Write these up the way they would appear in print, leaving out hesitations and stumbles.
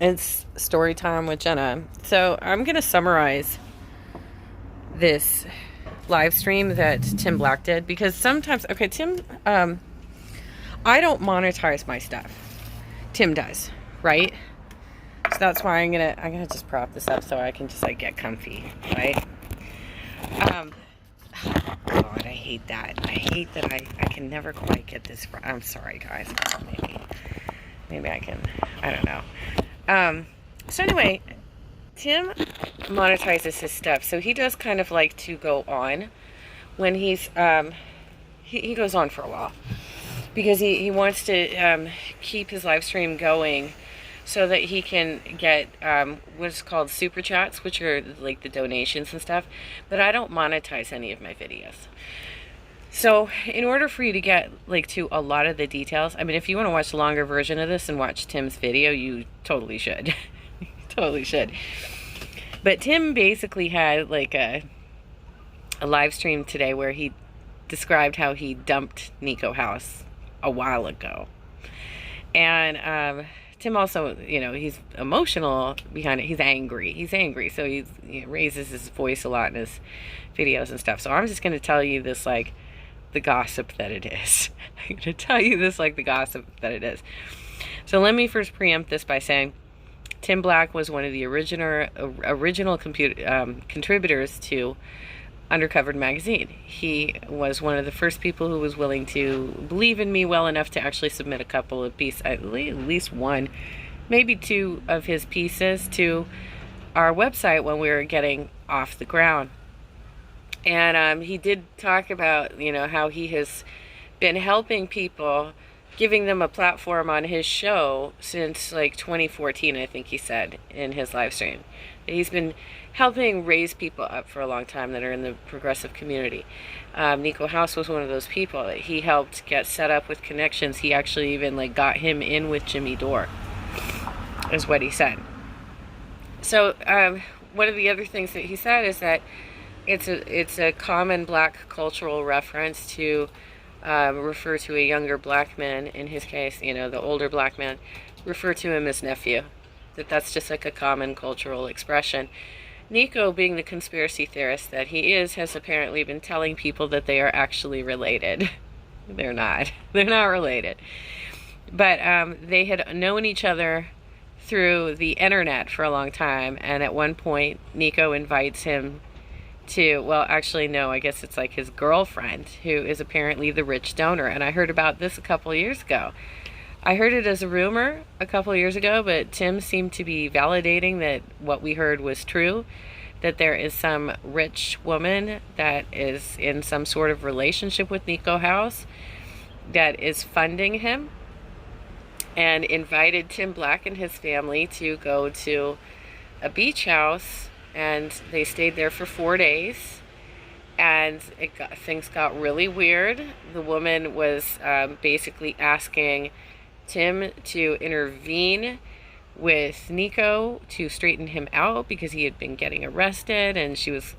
It's story time with Jenna. So I'm going to summarize this live stream that Tim Black did because sometimes, okay, Tim, I don't monetize my stuff. Tim does, right? So that's why I'm gonna just prop this up so I can just like get comfy, right? God, I hate that. I hate that I can never quite get this. I'm sorry, guys. Maybe I can. I don't know. So anyway, Tim monetizes his stuff. So he does kind of like to go on when he's, he goes on for a while. Because he wants to keep his live stream going so that he can get what's called super chats, which are like the donations and stuff. But I don't monetize any of my videos. So in order for you to get like to a lot of the details, I mean, if you want to watch the longer version of this and watch Tim's video, you totally should. You totally should. But Tim basically had like a live stream today where he described how he dumped Miko Outhouse a while ago. And Tim also, you know, he's emotional behind it. He's angry. So he raises his voice a lot in his videos and stuff. So I'm just going to tell you this like the gossip that it is. I'm going to tell you this like the gossip that it is. So let me first preempt this by saying Tim Black was one of the original contributors to Undercovered magazine. He was one of the first people who was willing to believe in me well enough to actually submit a couple of pieces, at least one, maybe two of his pieces to our website when we were getting off the ground. And he did talk about, you know, how he has been helping people, giving them a platform on his show since like 2014, I think he said in his live stream. He's been helping raise people up for a long time that are in the progressive community. Miko Outhouse was one of those people that he helped get set up with connections. He actually even like got him in with Jimmy Dore, is what he said. So one of the other things that he said is that it's a common black cultural reference to refer to a younger black man, in his case, you know, the older black man, refer to him as nephew. That's just like a common cultural expression. Nico, being the conspiracy theorist that he is, has apparently been telling people that they are actually related. They're not. They're not related. But they had known each other through the internet for a long time, and at one point Nico invites him to, well, actually no, I guess it's like his girlfriend, who is apparently the rich donor. And I heard about this a couple of years ago. I heard it as a rumor a couple of years ago, but Tim seemed to be validating that what we heard was true, that there is some rich woman that is in some sort of relationship with Miko Outhouse that is funding him, and invited Tim Black and his family to go to a beach house, and they stayed there for 4 days. And things got really weird. The woman was basically asking Tim to intervene with Nico to straighten him out because he had been getting arrested, and she was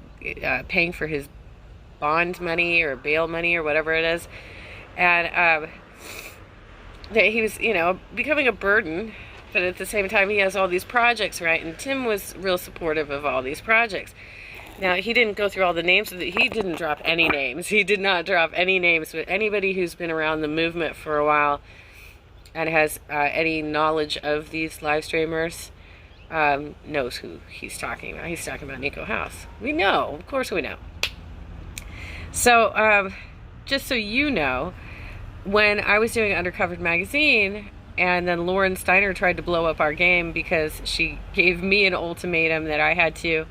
paying for his bond money or bail money or whatever it is. And that he was, you know, becoming a burden, but at the same time he has all these projects, right? And Tim was real supportive of all these projects. Now, he didn't go through all the names. He didn't drop any names. He did not drop any names. But anybody who's been around the movement for a while and has any knowledge of these live streamers knows who he's talking about. He's talking about Miko Outhouse. We know. Of course we know. So, just so you know, when I was doing Undercovered magazine, and then Lauren Steiner tried to blow up our game because she gave me an ultimatum that I had to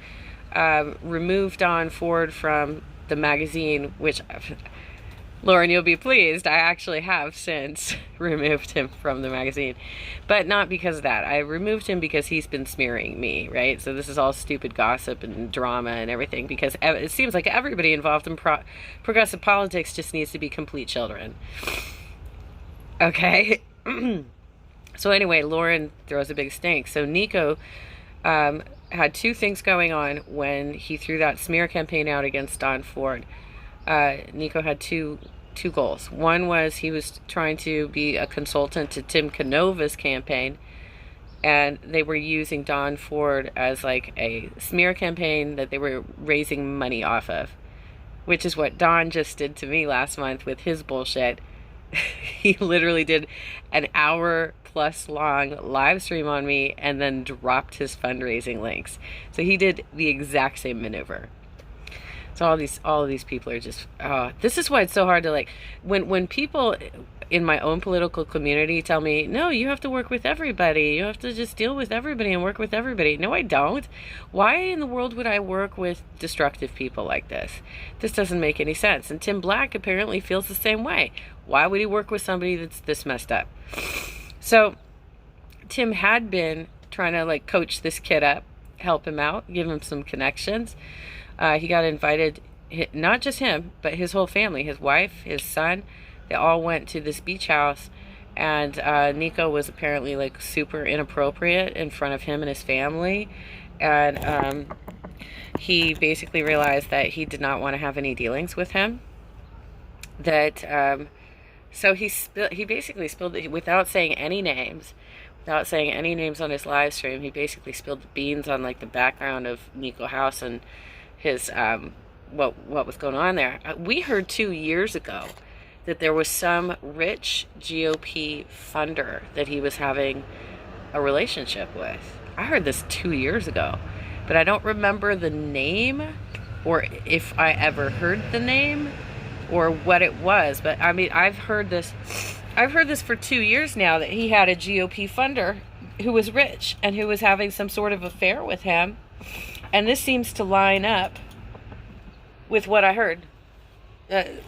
remove Don Ford from the magazine, which, Lauren, you'll be pleased, I actually have since removed him from the magazine. But not because of that. I removed him because he's been smearing me, right? So this is all stupid gossip and drama and everything, because it seems like everybody involved in progressive politics just needs to be complete children. Okay? So anyway, Lauren throws a big stink. So Nico had two things going on when he threw that smear campaign out against Don Ford. Nico had two goals. One was he was trying to be a consultant to Tim Canova's campaign, and they were using Don Ford as like a smear campaign that they were raising money off of, which is what Don just did to me last month with his bullshit. He literally did an hour plus long live stream on me and then dropped his fundraising links. So he did the exact same maneuver. So all of these people are just, this is why it's so hard to like, when people in my own political community tell me, no, you have to work with everybody. You have to just deal with everybody and work with everybody. No, I don't. Why in the world would I work with destructive people like this? This doesn't make any sense. And Tim Black apparently feels the same way. Why would he work with somebody that's this messed up? So Tim had been trying to like coach this kid up, help him out, give him some connections. He got invited, not just him, but his whole family, his wife, his son. They all went to this beach house, and Nico was apparently like super inappropriate in front of him and his family. And he basically realized that he did not want to have any dealings with him. So he basically spilled it without saying any names. Without saying any names on his live stream, he basically spilled the beans on like the background of Miko House and his what was going on there. We heard 2 years ago that there was some rich GOP funder that he was having a relationship with. I heard this 2 years ago, but I don't remember the name or if I ever heard the name or what it was. But I mean, I've heard this for 2 years now, that he had a GOP funder who was rich and who was having some sort of affair with him. And this seems to line up with what I heard.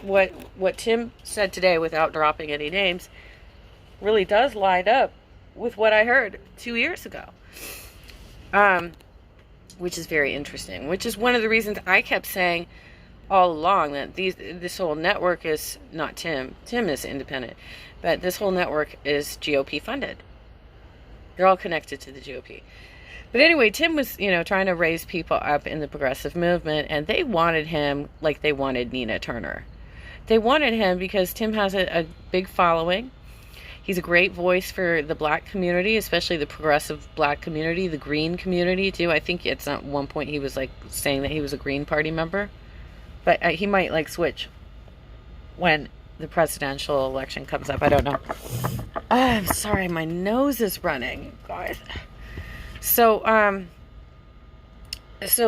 What Tim said today, without dropping any names, really does line up with what I heard 2 years ago. Which is very interesting. Which is one of the reasons I kept saying all along that this whole network is not Tim. Tim is independent. But this whole network is GOP funded. They're all connected to the GOP. But anyway, Tim was, trying to raise people up in the progressive movement, and they wanted him like they wanted Nina Turner. They wanted him because Tim has a big following. He's a great voice for the black community, especially the progressive black community, the Green community too. I think at one point he was like saying that he was a Green Party member. But he might like switch when the presidential election comes up. I don't know. I'm sorry, my nose is running, guys. So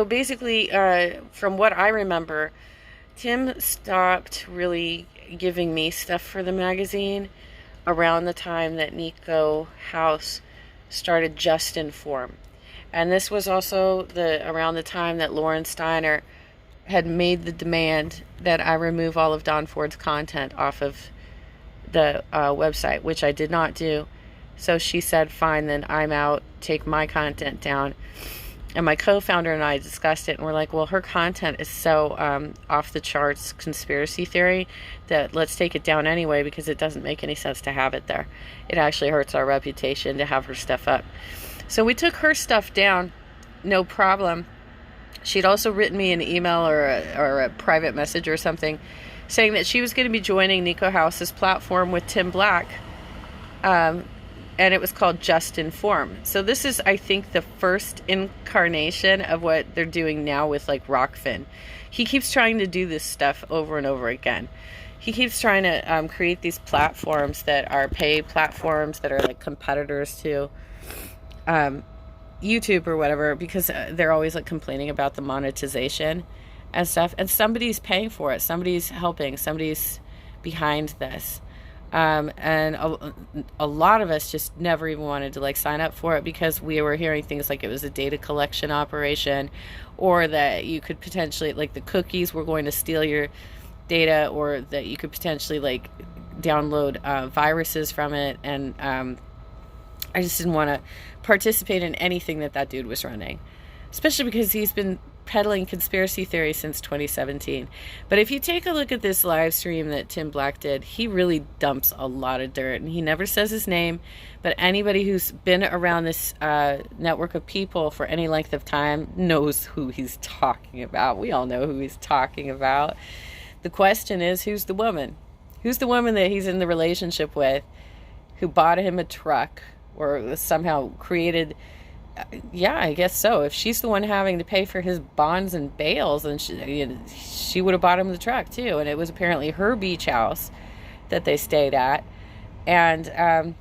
basically, from what I remember, Tim stopped really giving me stuff for the magazine around the time that Miko House started Just Inform. And this was also around the time that Lauren Steiner had made the demand that I remove all of Don Ford's content off of the website, which I did not do. So she said, fine, then I'm out, take my content down. And my co-founder and I discussed it, and we're like, well, her content is so off the charts conspiracy theory that let's take it down anyway, because it doesn't make any sense to have it there. It actually hurts our reputation to have her stuff up. So we took her stuff down, no problem. She'd also written me an email or a private message or something saying that she was going to be joining Miko House's platform with Tim Black. And it was called Just Inform. So this is, I think, the first incarnation of what they're doing now with like Rockfin. He keeps trying to do this stuff over and over again. He keeps trying to create these platforms that are paid platforms that are like competitors to YouTube or whatever, because they're always like complaining about the monetization and stuff. And somebody's paying for it. Somebody's helping. Somebody's behind this. And a lot of us just never even wanted to like sign up for it, because we were hearing things like it was a data collection operation, or that you could potentially, like, the cookies were going to steal your data, or that you could potentially like download viruses from it. And I just didn't want to participate in anything that dude was running, especially because he's been peddling conspiracy theories since 2017. But if you take a look at this live stream that Tim Black did, he really dumps a lot of dirt, and he never says his name, but anybody who's been around this network of people for any length of time knows who he's talking about. We all know who he's talking about. The question is, who's the woman? Who's the woman that he's in the relationship with, who bought him a truck or somehow created. Yeah, I guess so. If she's the one having to pay for his bonds and bails, then she would have bought him the truck too. And it was apparently her beach house that they stayed at. And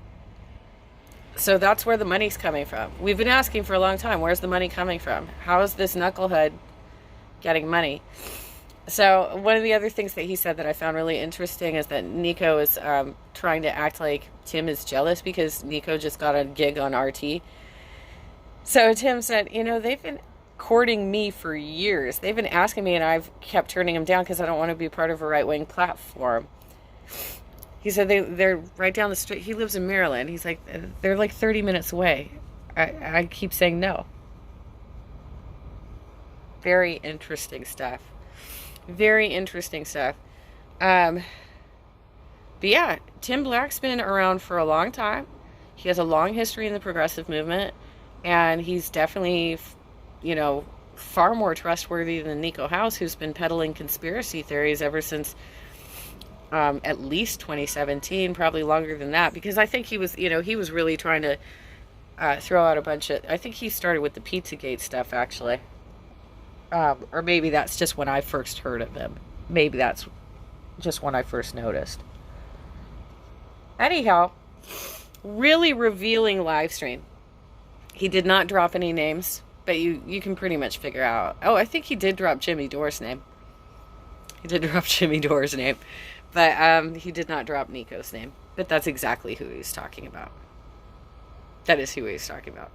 so that's where the money's coming from. We've been asking for a long time, where's the money coming from? How is this knucklehead getting money? So one of the other things that he said that I found really interesting is that Nico is trying to act like Tim is jealous because Nico just got a gig on RT. So Tim said, they've been courting me for years. They've been asking me, and I've kept turning them down because I don't want to be part of a right-wing platform. He said they're right down the street. He lives in Maryland. He's like, they're like 30 minutes away. I keep saying no. Very interesting stuff. Very interesting stuff. But yeah, Tim Black's been around for a long time. He has a long history in the progressive movement. And he's definitely, far more trustworthy than Miko Outhouse, who's been peddling conspiracy theories ever since at least 2017, probably longer than that. Because I think he was really trying to throw out a bunch of, I think he started with the Pizzagate stuff, actually. Or maybe that's just when I first heard of him. Maybe that's just when I first noticed. Anyhow, really revealing live stream. He did not drop any names, but you can pretty much figure out. Oh, I think he did drop Jimmy Dore's name. But he did not drop Nico's name. But that's exactly who he was talking about. That is who he was talking about.